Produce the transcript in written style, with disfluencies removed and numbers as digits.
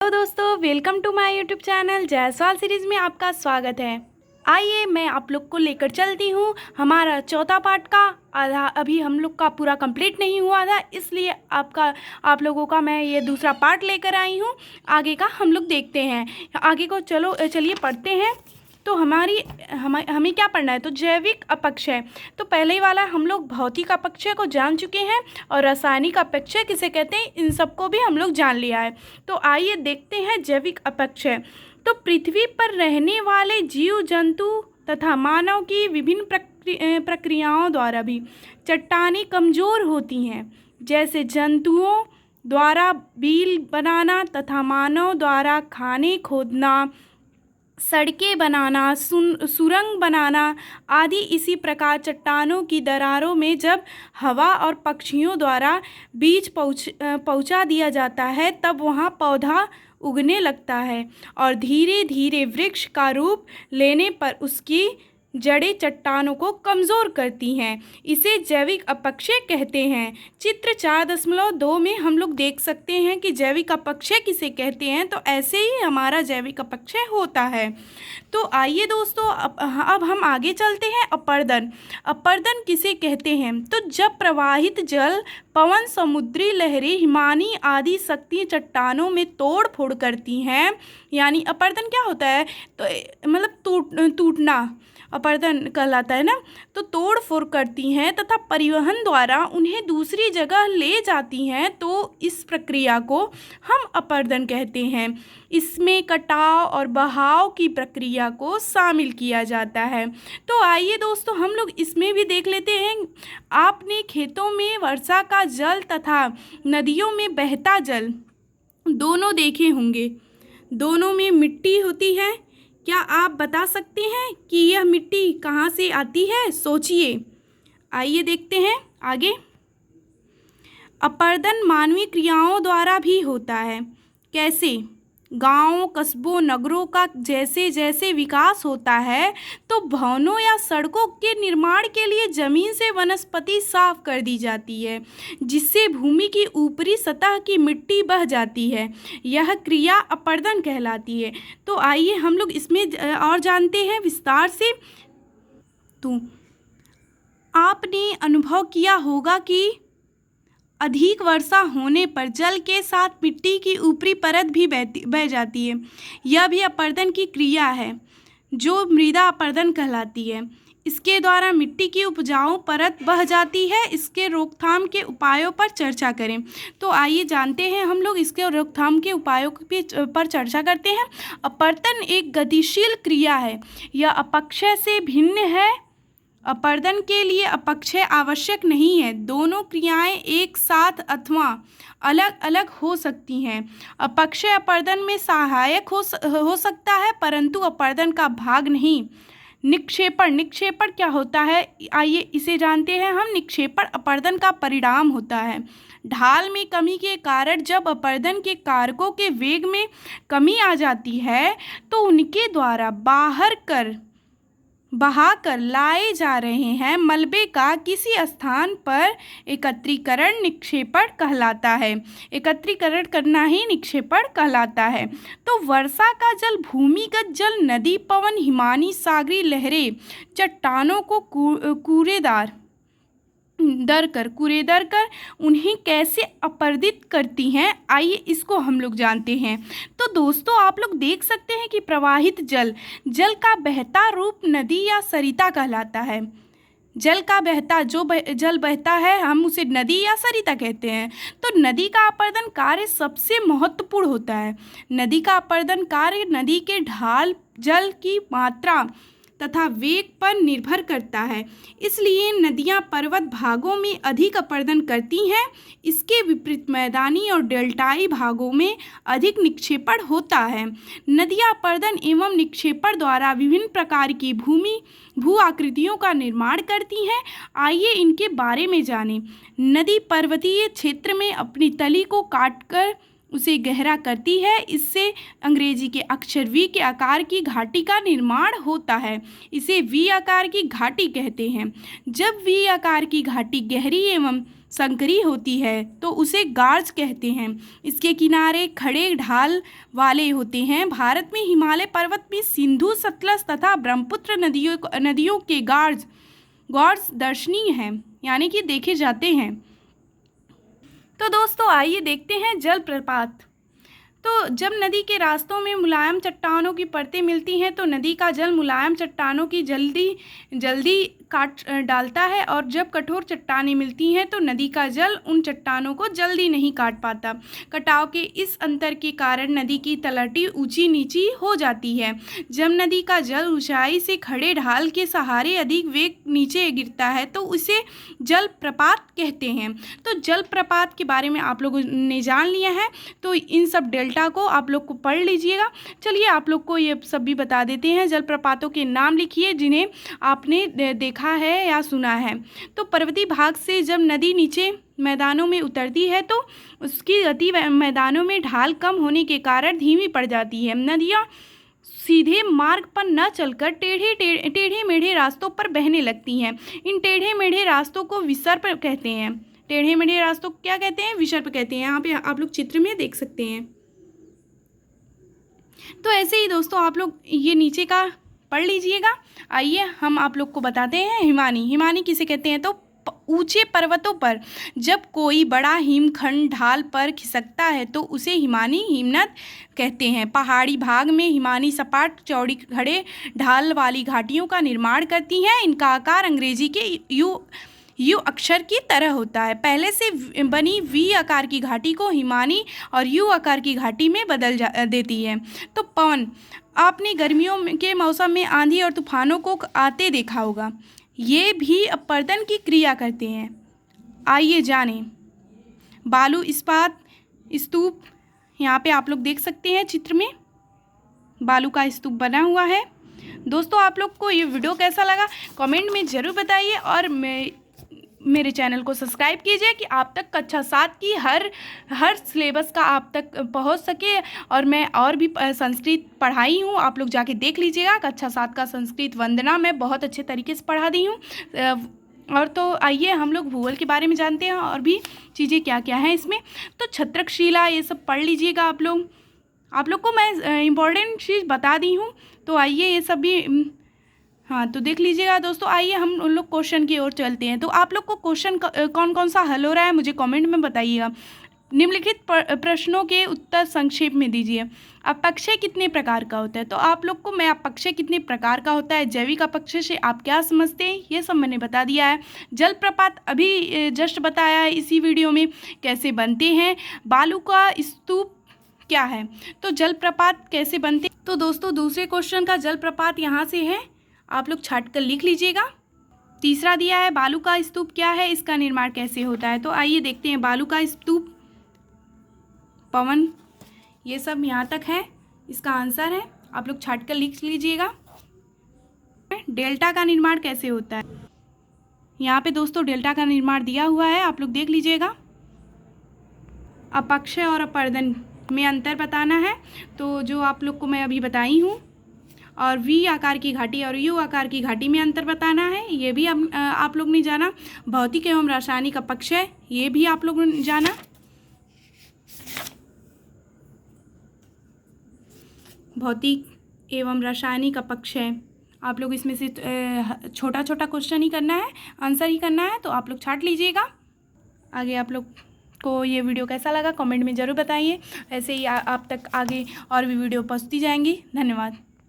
Hello दोस्तों, welcome to my YouTube channel Jaiswal series में आपका स्वागत है। आइए मैं आप लोग को लेकर चलती हूँ हमारा चौथा पार्ट का आधा अभी हम लोग का पूरा कंप्लीट नहीं हुआ था, इसलिए आप लोगों का मैं ये दूसरा पार्ट लेकर आई हूँ। आगे का हम लोग देखते हैं। आगे को चलिए पढ़ते हैं। तो हमें क्या पढ़ना है? तो जैविक अपक्षय। तो पहले ही वाला हम लोग भौतिक अपक्षय को जान चुके हैं और रासायनिक अपक्षय किसे कहते हैं, इन सबको भी हम लोग जान लिया है। तो आइए देखते हैं जैविक अपक्षय। तो पृथ्वी पर रहने वाले जीव जंतु तथा मानव की विभिन्न प्रक्रियाओं द्वारा भी चट्टानें कमज़ोर होती हैं। जैसे जंतुओं द्वारा बिल बनाना तथा मानव द्वारा खाने खोदना, सड़कें बनाना, सुरंग बनाना आदि। इसी प्रकार चट्टानों की दरारों में जब हवा और पक्षियों द्वारा बीज पहुंचा दिया जाता है, तब वहां पौधा उगने लगता है और धीरे धीरे वृक्ष का रूप लेने पर उसकी जड़ें चट्टानों को कमज़ोर करती हैं। इसे जैविक अपक्षय कहते हैं। चित्र 4.2 में हम लोग देख सकते हैं कि जैविक अपक्षय किसे कहते हैं। तो ऐसे ही हमारा जैविक अपक्षय होता है। तो आइए दोस्तों, अब हम आगे चलते हैं। अपर्दन। अपर्दन किसे कहते हैं? तो जब प्रवाहित जल, पवन, समुद्री लहरें, हिमानी आदि शक्ति चट्टानों में तोड़ फोड़ करती हैं, यानी अपर्दन क्या होता है? तो मतलब टूटना अपर्दन कहलाता है ना। तो तोड़ फोड़ करती हैं तथा परिवहन द्वारा उन्हें दूसरी जगह ले जाती हैं, तो इस प्रक्रिया को हम अपर्दन कहते हैं। इसमें कटाव और बहाव की प्रक्रिया को शामिल किया जाता है। तो आइए दोस्तों, हम लोग इसमें भी देख लेते हैं। आपने खेतों में वर्षा का जल तथा नदियों में बहता जल दोनों देखे होंगे। दोनों में मिट्टी होती है। क्या आप बता सकते हैं कि यह मिट्टी कहाँ से आती है? सोचिए। आइए देखते हैं आगे। अपर्दन मानवीय क्रियाओं द्वारा भी होता है। कैसे? गांवों, कस्बों, नगरों का जैसे जैसे विकास होता है, तो भवनों या सड़कों के निर्माण के लिए जमीन से वनस्पति साफ कर दी जाती है, जिससे भूमि की ऊपरी सतह की मिट्टी बह जाती है। यह क्रिया अपर्दन कहलाती है। तो आइए हम लोग इसमें और जानते हैं विस्तार से। तो आपने अनुभव किया होगा कि अधिक वर्षा होने पर जल के साथ मिट्टी की ऊपरी परत भी बह जाती है। यह भी अपर्दन की क्रिया है, जो मृदा अपर्दन कहलाती है। इसके द्वारा मिट्टी की उपजाऊ परत बह जाती है। इसके रोकथाम के उपायों पर चर्चा करें। तो आइए जानते हैं हम लोग इसके रोकथाम के उपायों पर चर्चा करते हैं। अपर्दन एक गतिशील क्रिया है। यह अपक्षय से भिन्न है। अपर्दन के लिए अपक्षय आवश्यक नहीं है। दोनों क्रियाएं एक साथ अथवा अलग अलग हो सकती हैं। अपक्षय अपर्दन में सहायक हो सकता है, परंतु अपर्दन का भाग नहीं। निक्षेपण। निक्षेपण क्या होता है? आइए इसे जानते हैं हम। निक्षेपण अपर्दन का परिणाम होता है। ढाल में कमी के कारण जब अपर्दन के कारकों के वेग में कमी आ जाती है, तो उनके द्वारा बहाकर लाए जा रहे हैं मलबे का किसी स्थान पर एकत्रीकरण निक्षेपण कहलाता है। एकत्रीकरण करना ही निक्षेपण कहलाता है। तो वर्षा का जल, भूमिगत जल, नदी, पवन, हिमानी, सागरी लहरें चट्टानों को कुरेदर कर उन्हें कैसे अपर्दित करती हैं, आइए इसको हम लोग जानते हैं। तो दोस्तों, आप लोग देख सकते हैं कि प्रवाहित जल का बहता रूप नदी या सरिता कहलाता है। जल का बहता जल बहता है, हम उसे नदी या सरिता कहते हैं। तो नदी का अपर्दन कार्य सबसे महत्वपूर्ण होता है। नदी का अपर्दन कार्य नदी के ढाल, जल की मात्रा तथा वेग पर निर्भर करता है। इसलिए नदियां पर्वत भागों में अधिक अपर्दन करती हैं। इसके विपरीत मैदानी और डेल्टाई भागों में अधिक निक्षेपण होता है। नदियां अपर्दन एवं निक्षेपण द्वारा विभिन्न प्रकार की भू आकृतियों का निर्माण करती हैं। आइए इनके बारे में जानें। नदी पर्वतीय क्षेत्र में अपनी तली को काटकर उसे गहरा करती है। इससे अंग्रेजी के अक्षर वी के आकार की घाटी का निर्माण होता है। इसे वी आकार की घाटी कहते हैं। जब वी आकार की घाटी गहरी एवं संकरी होती है तो उसे गार्ज कहते हैं। इसके किनारे खड़े ढाल वाले होते हैं। भारत में हिमालय पर्वत में सिंधु, सतलज तथा ब्रह्मपुत्र नदियों के गार्ज दर्शनीय हैं, यानी कि देखे जाते हैं। तो दोस्तों आइए देखते हैं जलप्रपात। तो जब नदी के रास्तों में मुलायम चट्टानों की परतें मिलती हैं तो नदी का जल मुलायम चट्टानों की जल्दी काट डालता है, और जब कठोर चट्टानें मिलती हैं तो नदी का जल उन चट्टानों को जल्दी नहीं काट पाता। कटाव के इस अंतर के कारण नदी की तलहटी ऊंची नीची हो जाती है। जब नदी का जल ऊंचाई से खड़े ढाल के सहारे अधिक वेग नीचे गिरता है तो उसे जलप्रपात कहते हैं। तो जलप्रपात के बारे में आप लोगों ने जान लिया है, तो इन सब डेल्टा को आप लोग को पढ़ लीजिएगा। चलिए आप लोग को ये सब भी बता देते हैं। जलप्रपातों के नाम लिखिए जिन्हें आपने देखा है या सुना है। तो पर्वतीय भाग से जब नदी नीचे मैदानों में उतरती है तो उसकी गति मैदानों में ढाल कम होने के कारण धीमी पड़ जाती है। नदियाँ सीधे मार्ग पर न चलकर टेढ़े मेढ़े रास्तों पर बहने लगती हैं। इन टेढ़े मेढ़े रास्तों को विसर्प कहते हैं। टेढ़े मेढ़े रास्तों को क्या कहते हैं? विसर्प कहते हैं। यहाँ पे आप लोग चित्र में देख सकते हैं। तो ऐसे ही दोस्तों आप लोग ये नीचे का पढ़ लीजिएगा। आइए हम आप लोग को बताते हैं हिमानी। हिमानी किसे कहते हैं? तो ऊंचे पर्वतों पर जब कोई बड़ा हिमखंड ढाल पर खिसकता है तो उसे हिमानी हिमनद कहते हैं। पहाड़ी भाग में हिमानी सपाट चौड़ी खड़े ढाल वाली घाटियों का निर्माण करती हैं। इनका आकार अंग्रेजी के यू अक्षर की तरह होता है। पहले से बनी वी आकार की घाटी को हिमानी और यू आकार की घाटी में बदल देती है। तो पवन, आपने गर्मियों के मौसम में आंधी और तूफानों को आते देखा होगा। ये भी अपर्दन की क्रिया करते हैं। आइए जानें। बालू इस्पात स्तूप, यहाँ पे आप लोग देख सकते हैं चित्र में बालू का स्तूप बना हुआ है। दोस्तों आप लोग को ये वीडियो कैसा लगा कमेंट में ज़रूर बताइए, और मेरे चैनल को सब्सक्राइब कीजिए कि आप तक कक्षा 7 की हर सिलेबस का आप तक पहुंच सके। और मैं और भी संस्कृत पढ़ाई हूं, आप लोग जाके देख लीजिएगा। कक्षा 7 का संस्कृत वंदना मैं बहुत अच्छे तरीके से पढ़ा दी हूं। और तो आइए हम लोग भूगोल के बारे में जानते हैं और भी चीज़ें क्या क्या हैं इसमें। तो छत्रकशिला ये सब पढ़ लीजिएगा आप लोग को मैं इम्पोर्टेंट चीज़ बता दी हूँ। तो आइए ये सब भी हाँ तो देख लीजिएगा दोस्तों। आइए हम उन लोग क्वेश्चन की ओर चलते हैं। तो आप लोग को क्वेश्चन कौन कौन सा हल हो रहा है मुझे कमेंट में बताइएगा। निम्नलिखित प्रश्नों के उत्तर संक्षेप में दीजिए। अपक्षय कितने प्रकार का होता है? तो आप लोग को मैं अपक्षय कितने प्रकार का होता है, जैविक अपक्षय से आप क्या समझते हैं, ये सब मैंने बता दिया है। जलप्रपात अभी जस्ट बताया है इसी वीडियो में कैसे बनते हैं। बालू का स्तूप क्या है? तो जलप्रपात कैसे बनते? तो दोस्तों दूसरे क्वेश्चन का जलप्रपात यहाँ से है, आप लोग छाट कर लिख लीजिएगा। तीसरा दिया है बालू का स्तूप क्या है, इसका निर्माण कैसे होता है। तो आइए देखते हैं। बालू का स्तूप, पवन, ये सब यहाँ तक है, इसका आंसर है। आप लोग छाट कर लिख लीजिएगा। डेल्टा का निर्माण कैसे होता है, यहाँ पे दोस्तों डेल्टा का निर्माण दिया हुआ है, आप लोग देख लीजिएगा। अपक्षय और अपर्दन में अंतर बताना है, तो जो आप लोग को मैं अभी बताई हूँ। और वी आकार की घाटी और यू आकार की घाटी में अंतर बताना है, ये भी आप लोग ने जाना। भौतिक एवं रासायनिक अपक्षय, ये भी आप लोगों ने जाना। भौतिक एवं रासायनिक अपक्षय, आप लोग इसमें से छोटा छोटा क्वेश्चन ही करना है, आंसर ही करना है। तो आप लोग छाट लीजिएगा। आगे आप लोग को ये वीडियो कैसा लगा कमेंट में ज़रूर बताइए। ऐसे ही आप तक आगे और भी वीडियो पहुँचती जाएंगी। धन्यवाद।